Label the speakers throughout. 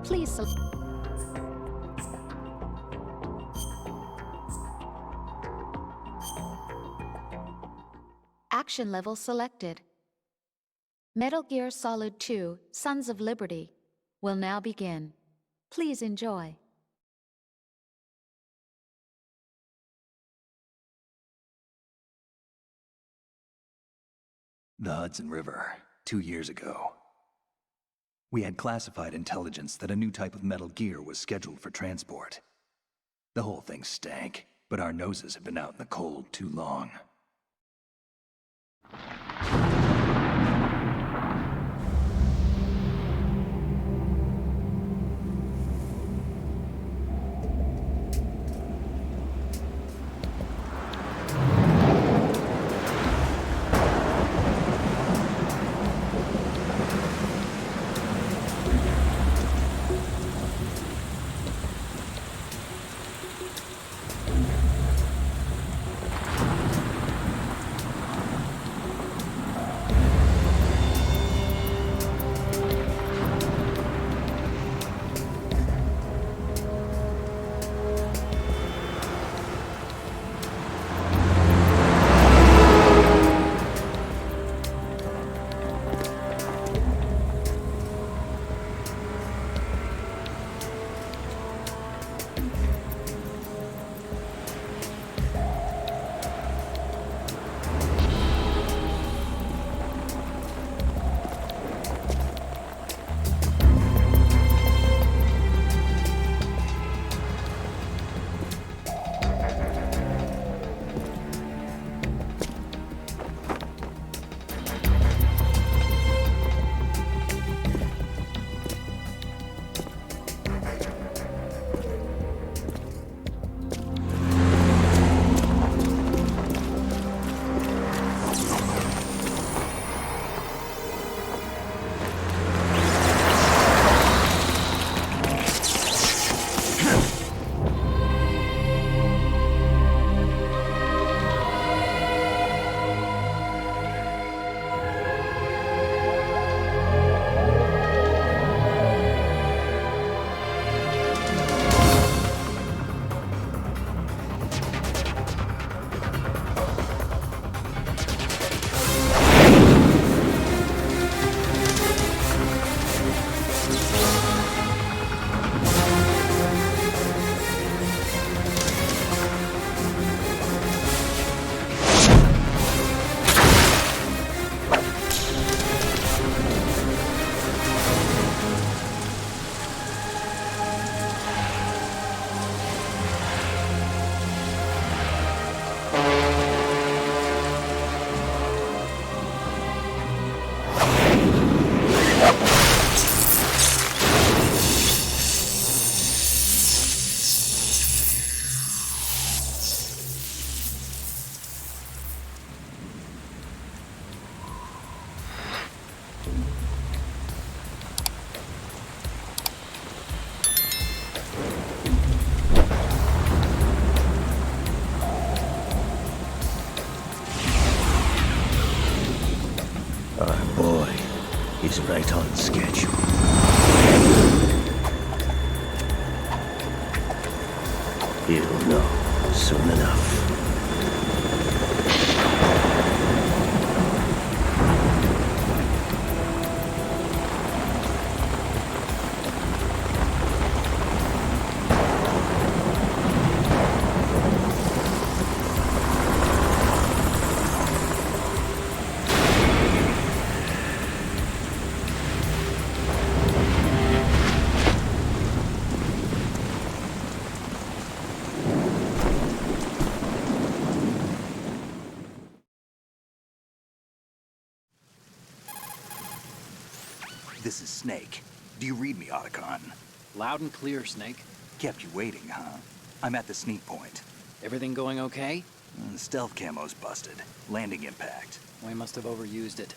Speaker 1: Please Action level selected. Metal Gear Solid 2: Sons of Liberty will now begin. Please enjoy.
Speaker 2: The Hudson River, 2 years ago. We had classified intelligence that a new type of Metal Gear was scheduled for transport. The whole thing stank, but our noses had been out in the cold too long.
Speaker 3: Our boy is right on schedule. He'll know soon enough.
Speaker 2: This is Snake. Do you read me, Otacon?
Speaker 4: Loud and clear, Snake.
Speaker 2: Kept you waiting, huh? I'm at the sneak point.
Speaker 4: Everything going okay?
Speaker 2: The stealth camo's busted. Landing impact.
Speaker 4: We must have overused it.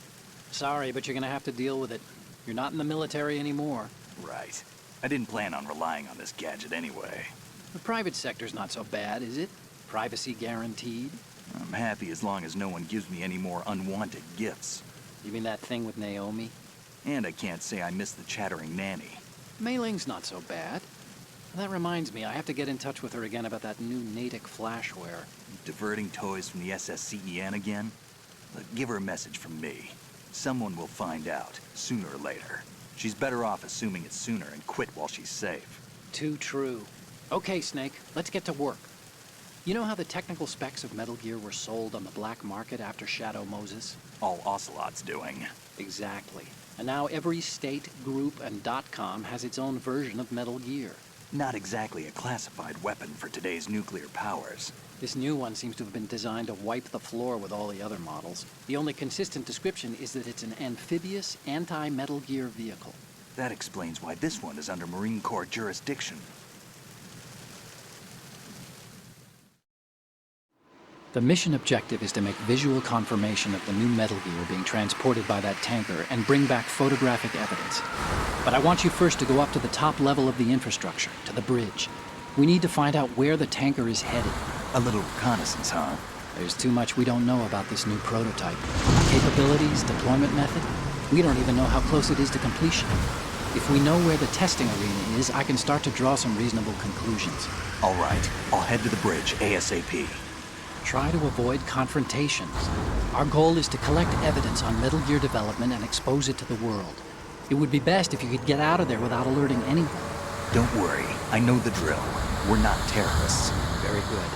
Speaker 4: Sorry, but you're gonna have to deal with it. You're not in the military anymore.
Speaker 2: Right. I didn't plan on relying on this gadget anyway.
Speaker 4: The private sector's not so bad, is it? Privacy guaranteed?
Speaker 2: I'm happy as long as no one gives me any more unwanted gifts.
Speaker 4: You mean that thing with Naomi?
Speaker 2: And I can't say I miss the chattering nanny.
Speaker 4: Mei Ling's not so bad. That reminds me, I have to get in touch with her again about that new Natick flashware.
Speaker 2: Diverting toys from the SSCEN again? Look, give her a message from me. Someone will find out, sooner or later. She's better off assuming it sooner and quit while she's safe.
Speaker 4: Too true. Okay, Snake, let's get to work. You know how the technical specs of Metal Gear were sold on the black market after Shadow Moses?
Speaker 2: All Ocelot's doing.
Speaker 4: Exactly. And now every state, group, and .com has its own version of Metal Gear.
Speaker 2: Not exactly a classified weapon for today's nuclear powers.
Speaker 4: This new one seems to have been designed to wipe the floor with all the other models. The only consistent description is that it's an amphibious, anti-Metal Gear vehicle.
Speaker 2: That explains why this one is under Marine Corps jurisdiction.
Speaker 4: The mission objective is to make visual confirmation of the new Metal Gear being transported by that tanker and bring back photographic evidence. But I want you first to go up to the top level of the infrastructure, to the bridge. We need to find out where the tanker is headed.
Speaker 2: A little reconnaissance, huh?
Speaker 4: There's too much we don't know about this new prototype. Capabilities, deployment method. We don't even know how close it is to completion. If we know where the testing arena is, I can start to draw some reasonable conclusions.
Speaker 2: All right, I'll head to the bridge ASAP.
Speaker 4: Try to avoid confrontations. Our goal is to collect evidence on Metal Gear development and expose it to the world. It would be best if you could get out of there without alerting anyone.
Speaker 2: Don't worry, I know the drill. We're not terrorists.
Speaker 4: Very good.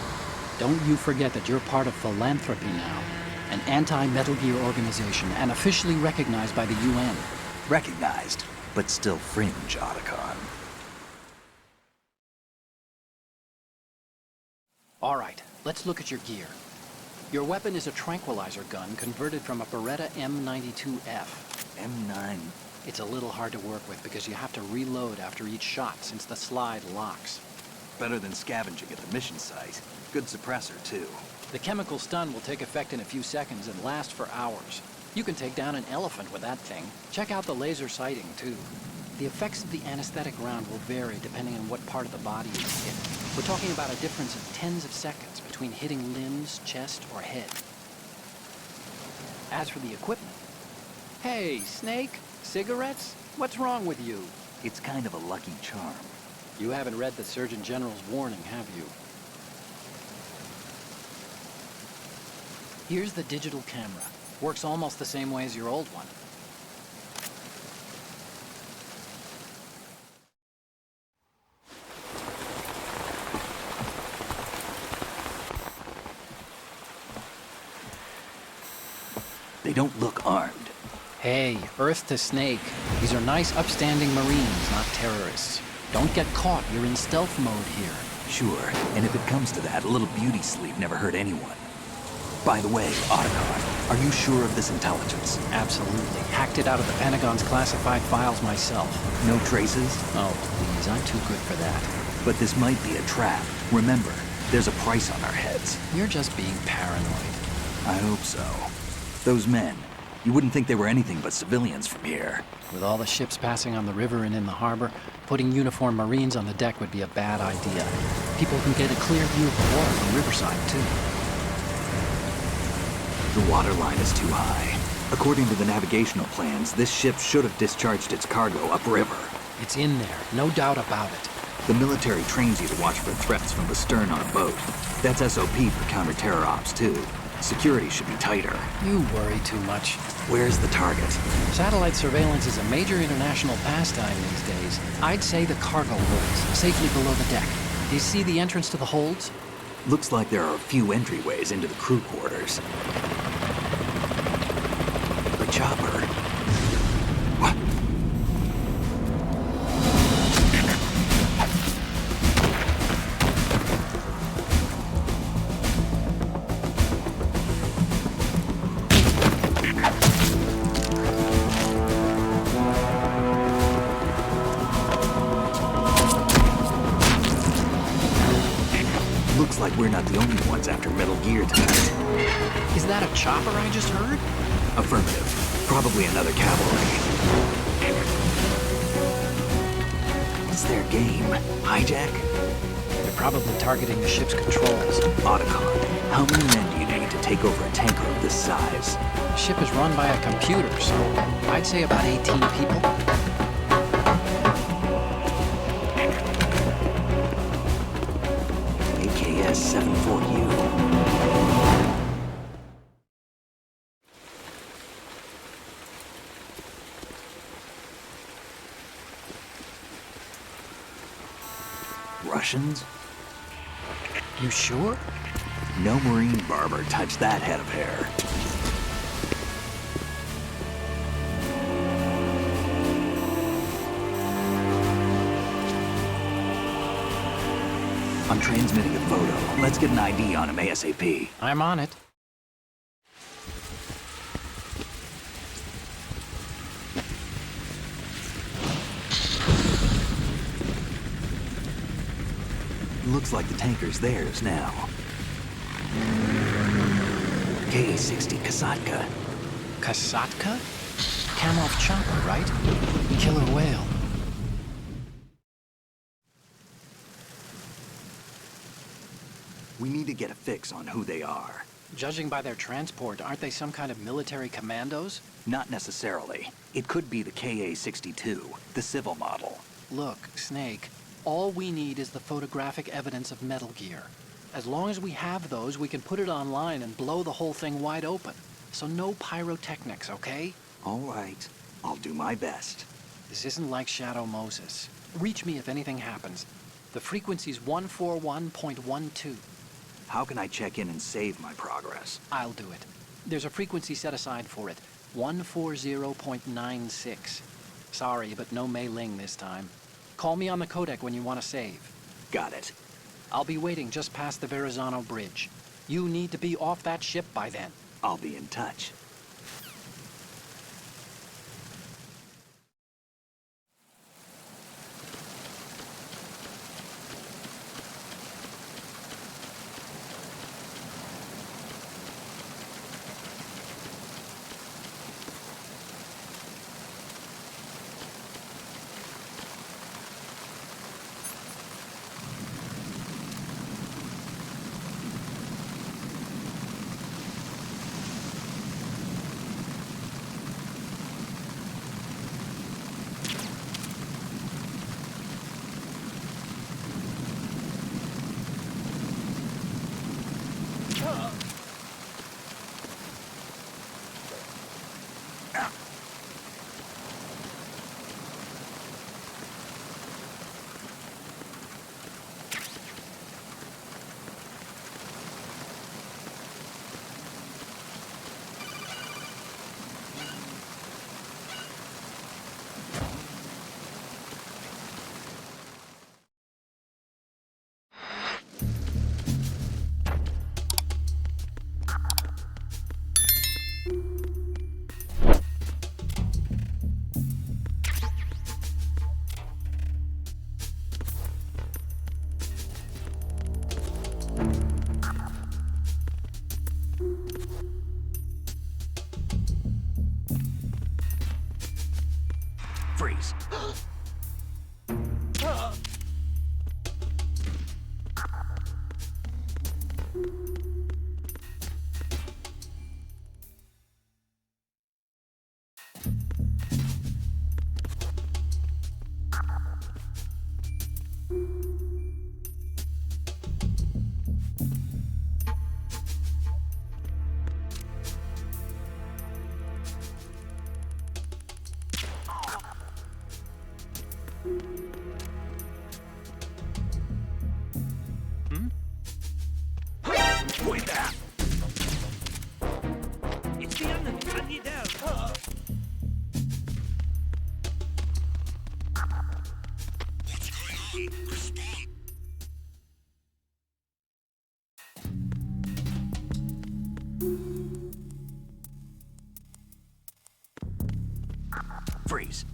Speaker 4: Don't you forget that you're part of Philanthropy now, an anti-Metal Gear organization and officially recognized by the UN.
Speaker 2: Recognized, but still fringe, Otacon.
Speaker 4: All right, let's look at your gear. Your weapon is a tranquilizer gun converted from a Beretta M92F.
Speaker 2: M9.
Speaker 4: It's a little hard to work with because you have to reload after each shot since the slide locks.
Speaker 2: Better than scavenging at the mission site. Good suppressor, too.
Speaker 4: The chemical stun will take effect in a few seconds and last for hours. You can take down an elephant with that thing. Check out the laser sighting, too. The effects of the anesthetic round will vary depending on what part of the body is hit. We're talking about a difference of tens of seconds between hitting limbs, chest, or head. As for the equipment... Hey, Snake, cigarettes? What's wrong with you?
Speaker 2: It's kind of a lucky charm.
Speaker 4: You haven't read the Surgeon General's warning, have you? Here's the digital camera. Works almost the same way as your old one.
Speaker 2: They don't look armed.
Speaker 4: Hey, Earth to Snake. These are nice, upstanding Marines, not terrorists. Don't get caught. You're in stealth mode here.
Speaker 2: Sure, and if it comes to that, a little beauty sleep never hurt anyone. By the way, Otacon, are you sure of this intelligence?
Speaker 4: Absolutely. Hacked it out of the Pentagon's classified files myself.
Speaker 2: No traces?
Speaker 4: Oh, please, I'm too good for that.
Speaker 2: But this might be a trap. Remember, there's a price on our heads.
Speaker 4: You're just being paranoid.
Speaker 2: I hope so. Those men, you wouldn't think they were anything but civilians from here.
Speaker 4: With all the ships passing on the river and in the harbor, putting uniformed Marines on the deck would be a bad idea. People can get a clear view of the water from Riverside, too.
Speaker 2: The water line is too high. According to the navigational plans, this ship should have discharged its cargo upriver.
Speaker 4: It's in there, no doubt about it.
Speaker 2: The military trains you to watch for threats from the stern on a boat. That's SOP for counter-terror ops, too. Security should be tighter.
Speaker 4: You worry too much.
Speaker 2: Where's the target?
Speaker 4: Satellite surveillance is a major international pastime these days. I'd say the cargo holds, safely below the deck. Do you see the entrance to the holds?
Speaker 2: Looks like there are a few entryways into the crew quarters. The chopper. What? Looks like we're not the only ones after Metal Gear tonight.
Speaker 4: Is that a chopper I just heard?
Speaker 2: Affirmative. Probably another cavalry. What's their game? Hijack?
Speaker 4: They're probably targeting the ship's controls.
Speaker 2: Otacon, how many men do you need to take over a tanker of this size?
Speaker 4: The ship is run by a computer, so I'd say about 18 people.
Speaker 2: 7-4U. Russians?
Speaker 4: You sure?
Speaker 2: No Marine barber touched that head of hair. I'm transmitting a photo. Let's get an ID on him ASAP.
Speaker 4: I'm on it.
Speaker 2: Looks like the tanker's theirs now. KA-60 Kasatka.
Speaker 4: Kasatka? Kamov chopper, right? Killer whale.
Speaker 2: We need to get a fix on who they are.
Speaker 4: Judging by their transport, aren't they some kind of military commandos?
Speaker 2: Not necessarily. It could be the KA-62, the civil model.
Speaker 4: Look, Snake, all we need is the photographic evidence of Metal Gear. As long as we have those, we can put it online and blow the whole thing wide open. So no pyrotechnics, okay?
Speaker 2: All right. I'll do my best.
Speaker 4: This isn't like Shadow Moses. Reach me if anything happens. The frequency's 141.12.
Speaker 2: How can I check in and save my progress?
Speaker 4: I'll do it. There's a frequency set aside for it. 140.96. Sorry, but no Mei Ling this time. Call me on the codec when you want to save.
Speaker 2: Got it.
Speaker 4: I'll be waiting just past the Verrazano Bridge. You need to be off that ship by then.
Speaker 2: I'll be in touch. Freeze. Avoid that!
Speaker 5: It's the enemy! I need help! What's going on? Respond!
Speaker 2: Freeze.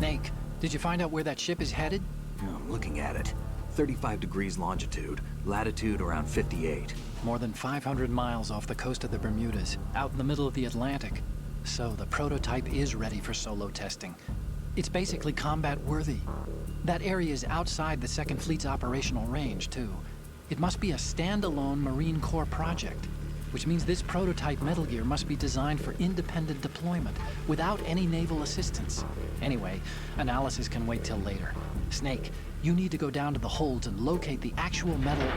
Speaker 4: Snake, did you find out where that ship is headed?
Speaker 2: I'm looking at it. 35 degrees longitude, latitude around 58.
Speaker 4: More than 500 miles off the coast of the Bermudas, out in the middle of the Atlantic. So the prototype is ready for solo testing. It's basically combat-worthy. That area is outside the Second Fleet's operational range, too. It must be a standalone Marine Corps project, which means this prototype Metal Gear must be designed for independent deployment, without any naval assistance. Anyway, analysis can wait till later. Snake, you need to go down to the holds and locate the actual metal...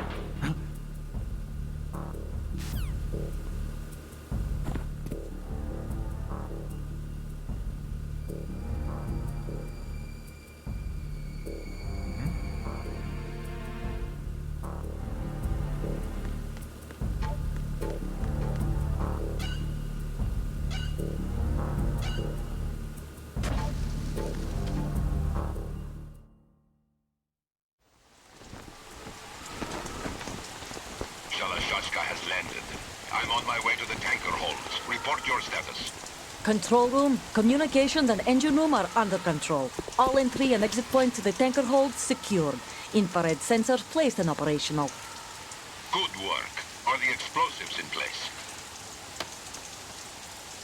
Speaker 6: Shalashaska has landed. I'm on my way to the tanker holds. Report your status.
Speaker 7: Control room, communications and engine room are under control. All entry and exit points to the tanker hold secured. Infrared sensors placed and operational.
Speaker 6: Good work. Are the explosives in place?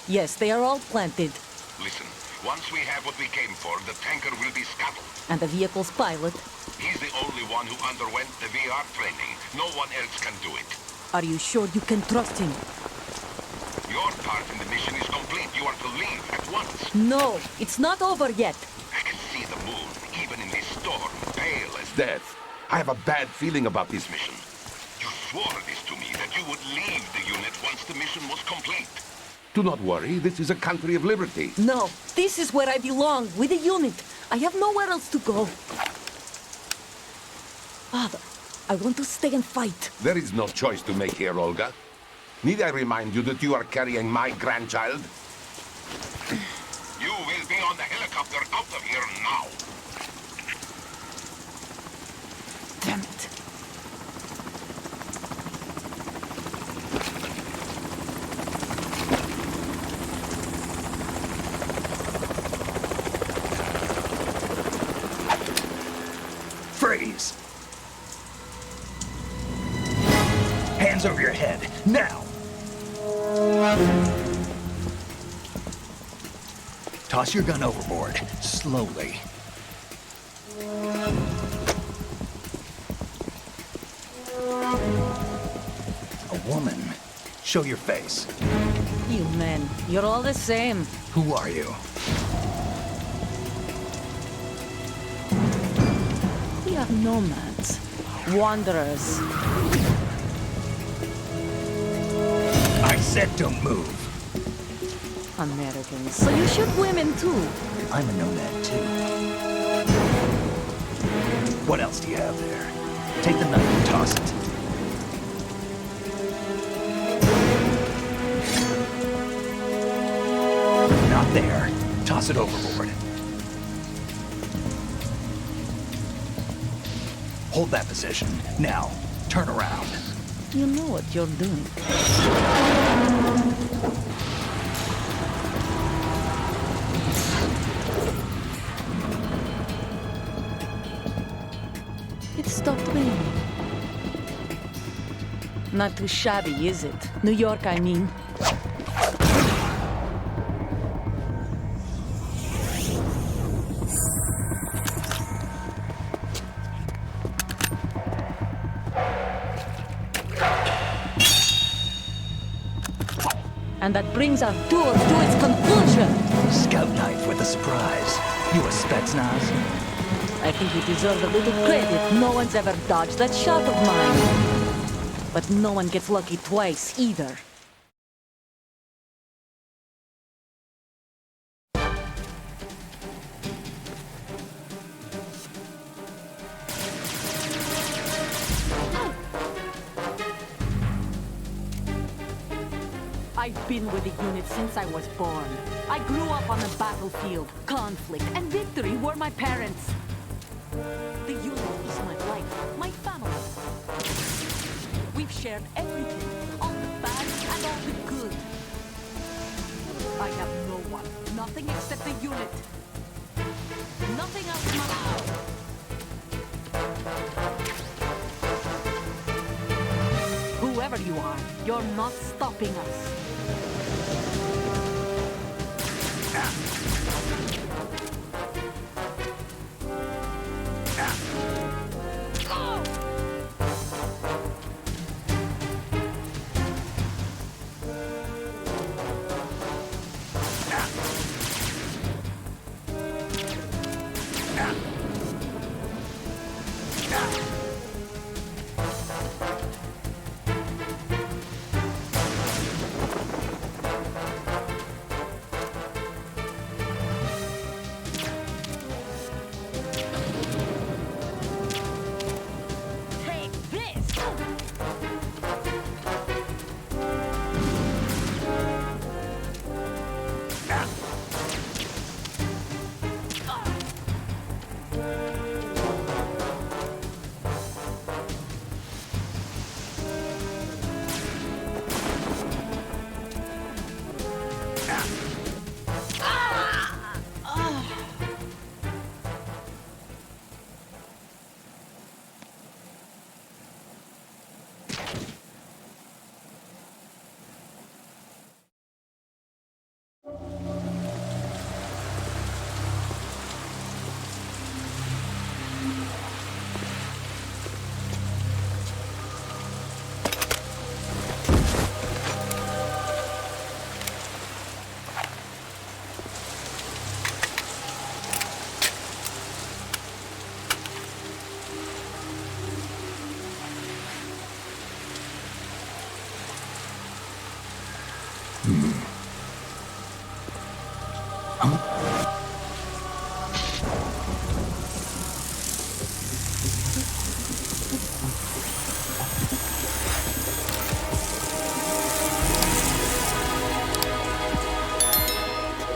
Speaker 7: Yes, they are all planted.
Speaker 6: Listen, once we have what we came for, the tanker will be scuttled.
Speaker 7: And the vehicle's pilot.
Speaker 6: He's the only one who underwent the VR training. No one else can do it.
Speaker 7: Are you sure you can trust him?
Speaker 6: Your part in the mission is complete. You are to leave at once.
Speaker 7: No, it's not over yet.
Speaker 6: I can see the moon, even in this storm, pale as death. I have a bad feeling about this mission. You swore this to me, that you would leave the unit once the mission was complete. Do not worry, this is a country of liberty.
Speaker 7: No, this is where I belong, with the unit. I have nowhere else to go. Father, I want to stay and fight.
Speaker 6: There is no choice to make here, Olga. Need I remind you that you are carrying my grandchild? You will be on the helicopter out of here now.
Speaker 7: Damn it.
Speaker 2: Freeze! Hands over your head, now! Toss your gun overboard, slowly. A woman. Show your face.
Speaker 7: You men, you're all the same.
Speaker 2: Who are you?
Speaker 7: We are nomads. Wanderers.
Speaker 2: I said don't move.
Speaker 7: Americans. So you shoot women too.
Speaker 2: I'm a nomad too. What else do you have there? Take the knife and toss it. Not there. Toss it overboard. Hold that position. Now, turn around.
Speaker 7: You know what you're doing. It stopped raining. Not too shabby, is it? New York, I mean. And that brings our tour to its conclusion.
Speaker 2: Scout knife with a surprise. You a Spetsnaz?
Speaker 7: I think you deserve a little credit. No one's ever dodged that shot of mine. But no one gets lucky twice, either. I've been with the unit since I was born. I grew up on the battlefield. Conflict and victory were my parents. The unit is my life, my family. We've shared everything, all the bad and all the good. I have no one, nothing except the unit. Nothing else matters. Whoever you are, you're not stopping us. Take this!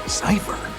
Speaker 2: Cipher?